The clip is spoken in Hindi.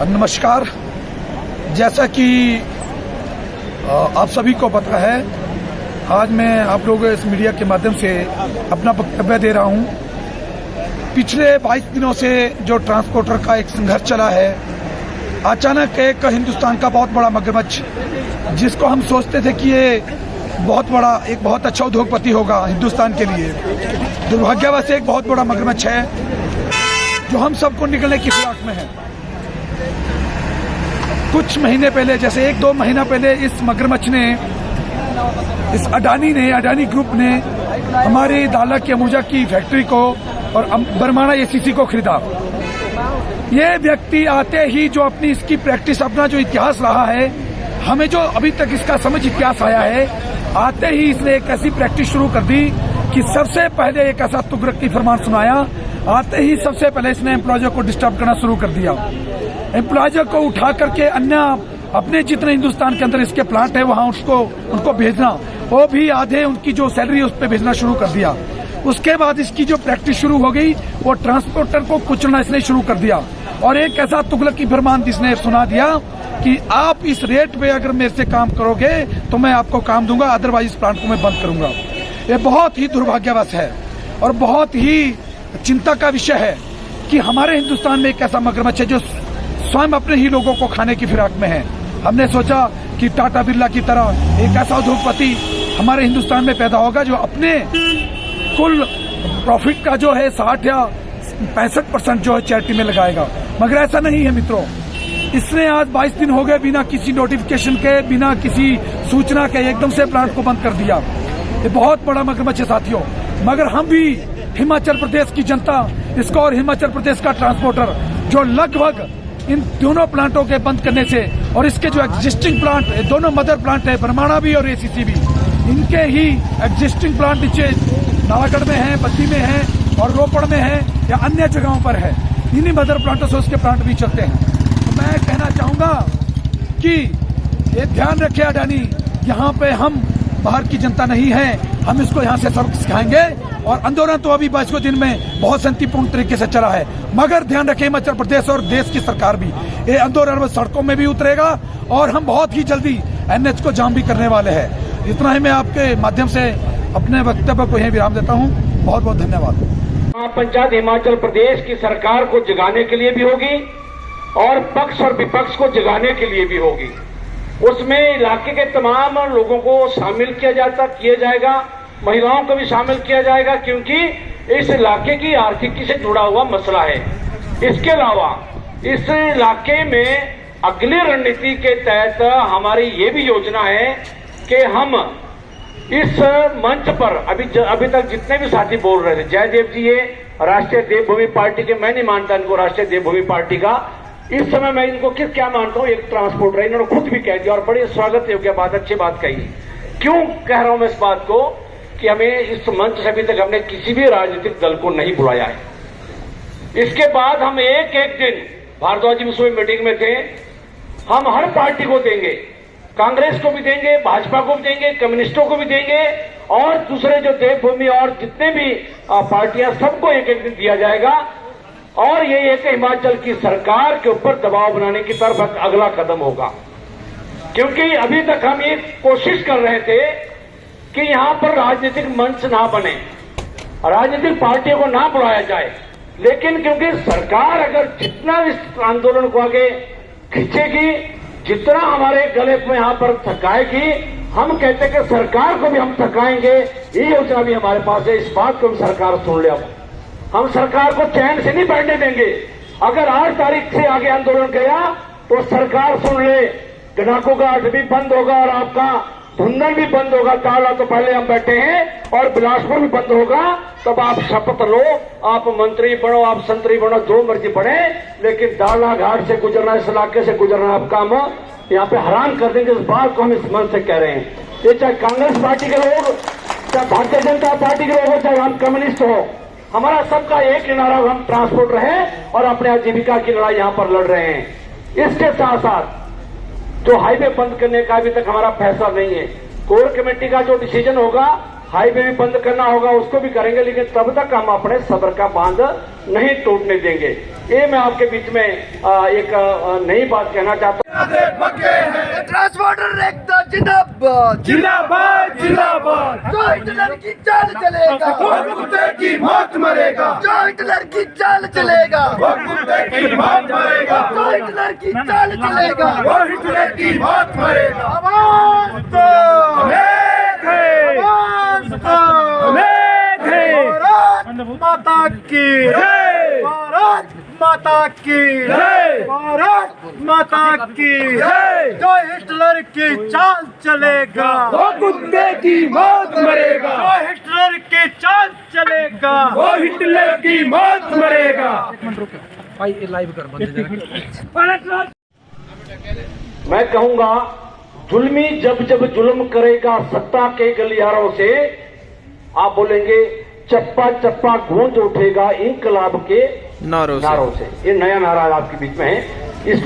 नमस्कार। जैसा कि आप सभी को पता है, आज मैं आप लोगों इस मीडिया के माध्यम से अपना वक्तव्य दे रहा हूं। पिछले 22 दिनों से जो ट्रांसपोर्टर का एक संघर्ष चला है, अचानक एक हिंदुस्तान का बहुत बड़ा मगरमच्छ, जिसको हम सोचते थे कि ये एक बहुत अच्छा उद्योगपति होगा हिंदुस्तान के लिए, दुर्भाग्यवश एक बहुत बड़ा मगरमच्छ है जो हम सबको निकलने की फिराक में है। कुछ महीने पहले, जैसे 1-2 महीना पहले, इस मगरमच्छ ने, इस अडानी ग्रुप ने हमारी दाला की अमूजा की फैक्ट्री को और बरमाणा एसीसी को खरीदा। ये व्यक्ति आते ही जो अपनी इसकी प्रैक्टिस, अपना जो इतिहास रहा है, हमें जो अभी तक इसका समझ इतिहास आया है, आते ही इसने एक ऐसी प्रैक्टिस शुरू कर दी कि सबसे पहले एक ऐसा तुगलक की फरमान सुनाया। आते ही सबसे पहले इसने एम्प्लॉयजों को डिस्टर्ब करना शुरू कर दिया। एम्प्लॉयजों को उठा करके अन्य अपने जितने हिंदुस्तान के अंदर इसके प्लांट है वहां उनको भेजना, वो भी आधे उनकी जो सैलरी है उस पर भेजना शुरू कर दिया। उसके बाद इसकी जो प्रैक्टिस शुरू हो गई, वो ट्रांसपोर्टर को कुचलना इसने शुरू कर दिया और एक ऐसा तुगलक की फरमान इसने सुना दिया कि आप इस रेट पे अगर मेरे से काम करोगे तो मैं आपको काम दूंगा, अदरवाइज इस प्लांट को मैं बंद करूंगा। ये बहुत ही दुर्भाग्यवश है और बहुत ही चिंता का विषय है कि हमारे हिंदुस्तान में एक ऐसा मगरमच्छ है जो स्वयं अपने ही लोगों को खाने की फिराक में है। हमने सोचा कि टाटा बिरला की तरह एक ऐसा उद्योगपति हमारे हिंदुस्तान में पैदा होगा जो अपने कुल प्रॉफिट का जो है 60 या 65% जो है चैरिटी में लगाएगा, मगर ऐसा नहीं है मित्रों। इसने आज 22 दिन हो गए बिना किसी नोटिफिकेशन के, बिना किसी सूचना के एकदम से प्लांट को बंद कर दिया। ये बहुत बड़ा मगरमच्छ है साथियों। मगर हम भी हिमाचल प्रदेश की जनता इसको और हिमाचल प्रदेश का ट्रांसपोर्टर जो लगभग इन दोनों प्लांटों के बंद करने से और इसके जो एग्जिस्टिंग प्लांट, दोनों मदर प्लांट है, बरमाणा भी और एसीसी भी, इनके ही एग्जिस्टिंग प्लांट नीचे नालागढ़ में है, बद्दी में है और रोपड़ में है या अन्य जगहों पर है, इन्हीं मदर प्लांटों से उसके प्लांट भी चलते हैं। तो मैं कहना चाहूंगा कि ये ध्यान रखे अडानी, यहाँ पे हम बाहर की जनता नहीं है, हम इसको यहाँ से सबक सिखाएंगे। और आंदोलन तो अभी 22 दिन में बहुत शांतिपूर्ण तरीके से चला है, मगर ध्यान रखें हिमाचल प्रदेश और देश की सरकार भी ये आंदोलन में सड़कों में भी उतरेगा और हम बहुत ही जल्दी NH को जाम भी करने वाले हैं। इतना ही मैं आपके माध्यम से अपने वक्तव्य को यहीं विराम देता हूँ। बहुत बहुत धन्यवाद। पंचायत हिमाचल प्रदेश की सरकार को जगाने के लिए भी होगी और पक्ष और विपक्ष को जगाने के लिए भी होगी। उसमें इलाके के तमाम लोगों को शामिल किया जाएगा, महिलाओं को भी शामिल किया जाएगा, क्योंकि इस इलाके की आर्थिकी से जुड़ा हुआ मसला है। इसके अलावा इस इलाके में अगली रणनीति के तहत हमारी ये भी योजना है कि हम इस मंच पर अभी तक जितने भी साथी बोल रहे थे, जयदेव जी ये राष्ट्रीय देवभूमि पार्टी के, मैं नहीं मानता इनको राष्ट्रीय देवभूमि पार्टी का। इस समय मैं इनको क्या मानता हूं, एक ट्रांसपोर्टर है, इन्होंने खुद भी कह दिया और बड़ी स्वागत योग्य बात, अच्छी बात कही। क्यों कह रहा हूं मैं इस बात को कि हमें इस मंच से अभी तक हमने किसी भी राजनीतिक दल को नहीं बुलाया है। इसके बाद हम एक दिन, भारद्वाज जी विश्व मीटिंग में थे, हम हर पार्टी को देंगे, कांग्रेस को भी देंगे, भाजपा को भी देंगे, कम्युनिस्टों को भी देंगे और दूसरे जो देवभूमि और जितने भी पार्टियां, सबको एक दिन दिया जाएगा। और ये एक हिमाचल की सरकार के ऊपर दबाव बनाने की तरफ अगला कदम होगा, क्योंकि अभी तक हम ये कोशिश कर रहे थे कि यहां पर राजनीतिक मंच ना बने, राजनीतिक पार्टियों को ना बुलाया जाए। लेकिन क्योंकि सरकार अगर जितना इस आंदोलन को आगे खींचेगी, जितना हमारे गले में यहां पर थकाएगी, हम कहते हैं कि सरकार को भी हम थकाएंगे। ये योजना भी हमारे पास है, इस बात को हम सरकार सुन ले। हम सरकार को चैन से नहीं बैठने देंगे। अगर 8 तारीख से आगे आंदोलन गया तो सरकार सुन ले, गनाको घाट भी बंद होगा और आपका धुंधन भी बंद होगा। ताला तो पहले हम बैठे हैं और बिलासपुर भी बंद होगा। तब आप शपथ लो, आप मंत्री बनो, आप संतरी बनो, जो मर्जी बने, लेकिन दाला घाट से गुजरना, इस इलाके से गुजरना आपका हम यहाँ पे हराम कर देंगे। इस बात को हम इस मन से कह रहे हैं। ये चाहे कांग्रेस पार्टी के लोग, चाहे भारतीय जनता पार्टी के लोग हो, चाहे हम कम्युनिस्ट हो, हमारा सबका एक ही नारा, हम ट्रांसपोर्टर हैं और अपने आजीविका की लड़ाई यहाँ पर लड़ रहे हैं। इसके साथ साथ जो हाईवे बंद करने का अभी तक हमारा फैसला नहीं है, कोर कमेटी का जो डिसीजन होगा हाईवे भी बंद करना होगा उसको भी करेंगे, लेकिन तब तक हम अपने सब्र का बांध नहीं टूटने देंगे। ये मैं आपके बीच में एक नई बात कहना चाहता हूँ। ट्रांसपोर्टर एकता जिंदाबाद जिंदाबाद जिंदाबाद। जो हिटलर की चाल चलेगा वो कुत्ते की मौत मरेगा, जो हिटलर की चाल चलेगा वो कुत्ते की मौत मरेगा, जो हिटलर की चाल चलेगा वो हिटलर की मौत मरेगा। आवाज दो अमेर है, आवाज दो अमेर है। भारत माता की जय, भारत माता की जय, भारत माता की जय। जो हिटलर की चाल चलेगा वो कुत्ते की मौत मरेगा, जो हिटलर की चाल चलेगा वो हिटलर की मौत मरेगा। मैं कहूंगा जुल्मी जब जब जुल्म करेगा सत्ता के गलियारों से, आप बोलेंगे चप्पा चप्पा गूंज उठेगा इंकलाब के नारों से। ये नया नारा आपके बीच में है, इसको